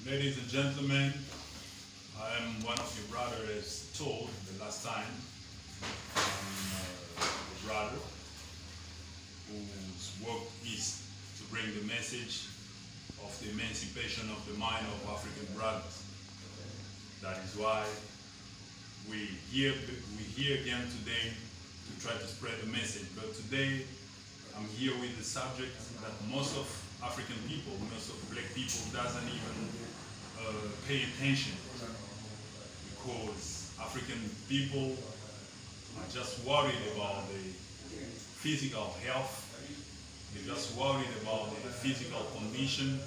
Ladies and gentlemen, I am one of your brothers as told the last time. I'm a brother whose work is to bring the message of the emancipation of the mind of African brothers. That is why we here again today to try to spread the message. But today I'm here with the subject that most of African people, most of black people doesn't even pay attention, because African people are just worried about the physical health. They're just worried about the physical condition.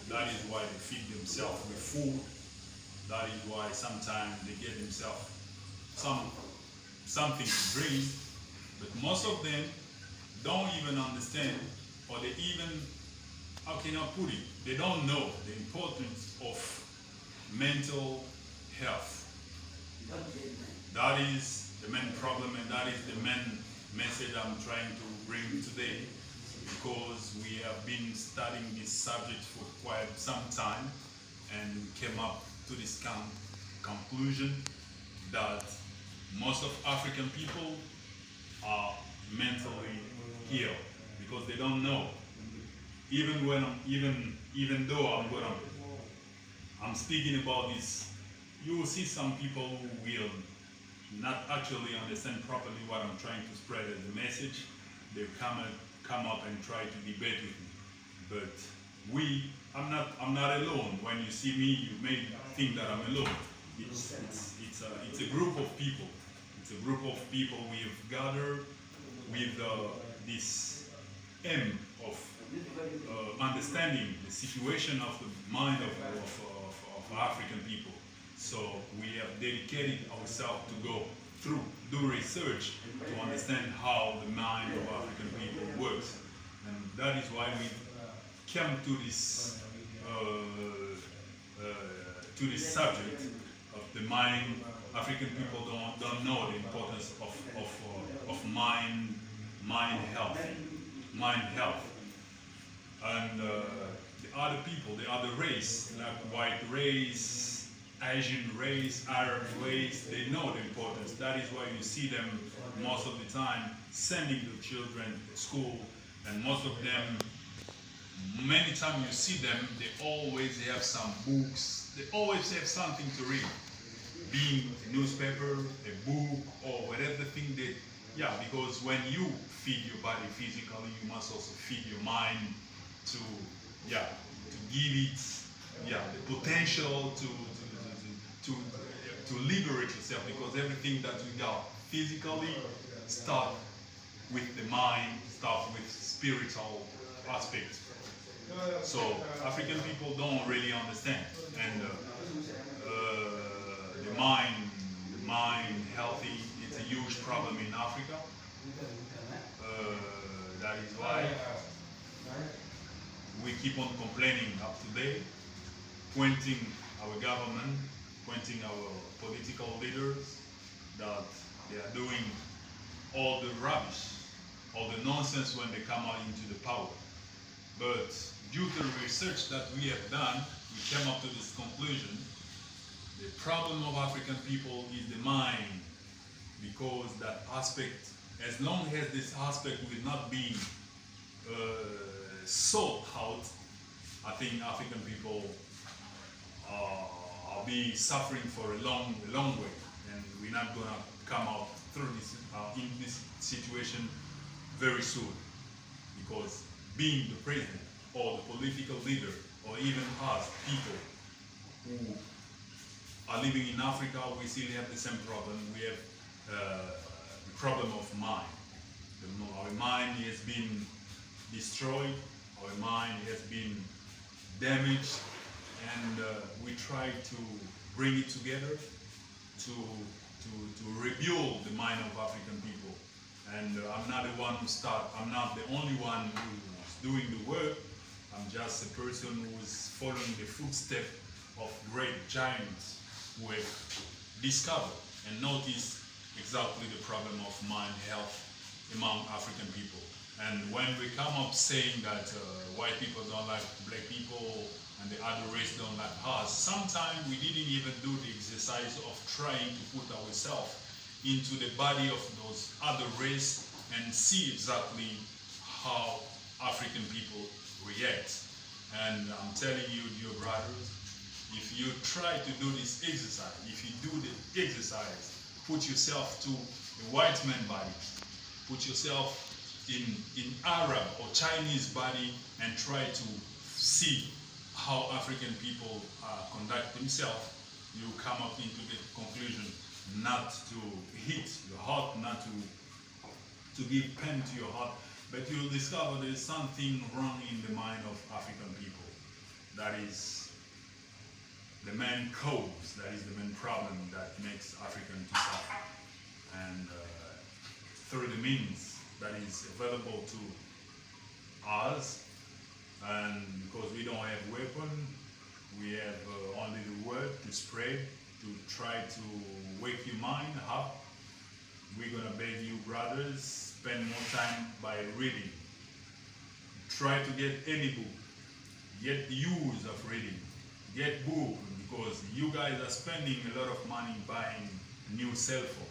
That is why they feed themselves with food. That is why sometimes they get themselves something to drink. But most of them don't even understand, or they even, how can I put it? They don't know the importance of mental health. That is the main problem, and that is the main message I'm trying to bring today, because we have been studying this subject for quite some time and came up to this conclusion that most of African people are mentally ill because they don't know. Even when even though I'm speaking about this, you will see some people who will not actually understand properly what I'm trying to spread as a message. They come up and try to debate with me. But I'm not alone. When you see me, you may think that I'm alone. It's a group of people. It's a group of people we've gathered with this aim of understanding the situation of the mind of African people. So we have dedicated ourselves to go through, do research to understand how the mind of African people works. And that is why we came to this subject of the mind. African people don't know the importance of mind health. And the other people, the other race, like white race, Asian race, Arab race, they know the importance. That is why you see them most of the time sending the children to school, and most of them, many times you see them, they always have some books, they always have something to read, being a newspaper, a book, or whatever thing they, because when you feed your body physically, you must also feed your mind to give it the potential to liberate yourself, because everything that we got physically starts with the mind, starts with spiritual aspects. So African people don't really understand, and the mind healthy, it's a huge problem in Africa. That is why we keep on complaining up to date, pointing our government, pointing our political leaders that they are doing all the rubbish, all the nonsense when they come out into the power. But due to the research that we have done, we came up to this conclusion. The problem of African people is the mind, because that aspect, as long as this aspect will not be sought out, I think African people will be suffering for a long way, and we're not gonna come out through this in this situation very soon, because being the president or the political leader, or even us people who are living in Africa, we still have the same problem. We have the problem of mind. Our mind has been destroyed, our mind has been damaged, and we try to bring it together to rebuild the mind of African people. And I'm not the only one who's doing the work. I'm just a person who's following the footsteps of great giants who have discovered and noticed exactly the problem of mind health among African people. And when we come up saying that white people don't like black people and the other race don't like us, sometimes we didn't even do the exercise of trying to put ourselves into the body of those other race and see exactly how African people react. And I'm telling you, dear brothers, if you try to do this exercise, if you do the exercise, put yourself to a white man body, put yourself in Arab or Chinese body and try to see how African people conduct themselves, you come up into the conclusion not to hit your heart, not to give pain to your heart, but you'll discover there's something wrong in the mind of African people. That is the main cause, that is the main problem that makes African to suffer. And through the means that is available to us, and because we don't have weapon, we have only the word to spread, to try to wake your mind up. We're gonna beg you, brothers, spend more time by reading. Try to get any book. Get the use of reading. Get book, because you guys are spending a lot of money buying new cell phone,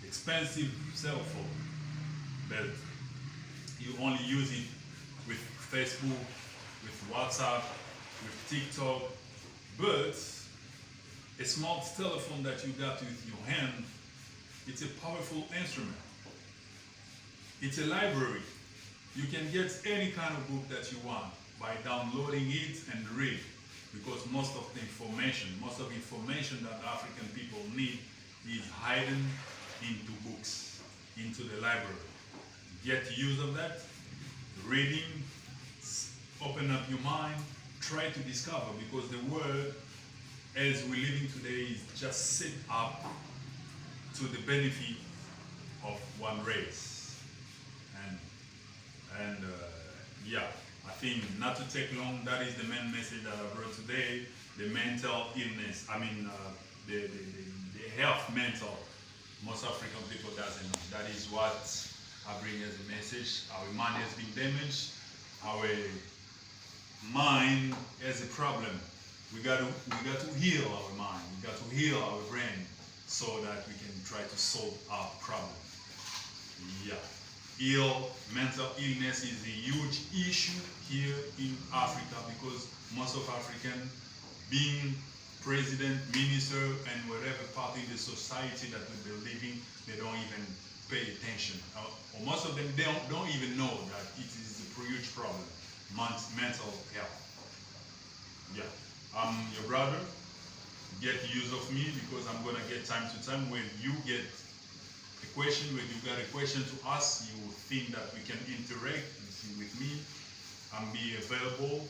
expensive cell phone, but you only use it with Facebook, with WhatsApp, with TikTok. But a small telephone that you got with your hand, it's a powerful instrument. It's a library. You can get any kind of book that you want by downloading it and read, because most of the information that African people need is hidden into books, into the library. Get use of that, reading, open up your mind, try to discover, because the world as we're living today is just set up to the benefit of one race. And yeah, I think not to take long, that is the main message that I brought today. The mental illness, the health mental, most African people doesn't know. That is what I bring as a message. Our mind has been damaged. Our mind has a problem. We got to heal our mind. We got to heal our brain so that we can try to solve our problem. Yeah. Mental illness is a huge issue here in Africa, because most of African, being president, minister, and whatever part of the society that they're living, they don't even pay attention. Or most of them don't even know that it is a huge problem, mental health. Yeah, I'm your brother. Get use of me, because I'm gonna get time to time when you get a question, when you got a question to ask, you think that we can interact with me. I'm be available.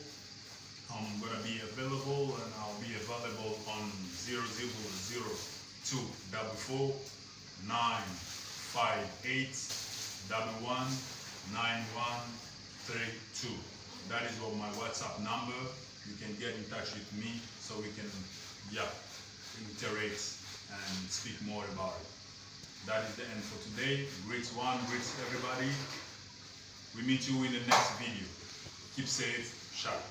I'm gonna be available, and I'll be available on 0002 44 958 119132. That is what my WhatsApp number. You can get in touch with me so we can, interact and speak more about it. That is the end for today. Great one, great everybody. We meet you in the next video. Keep safe, sharp.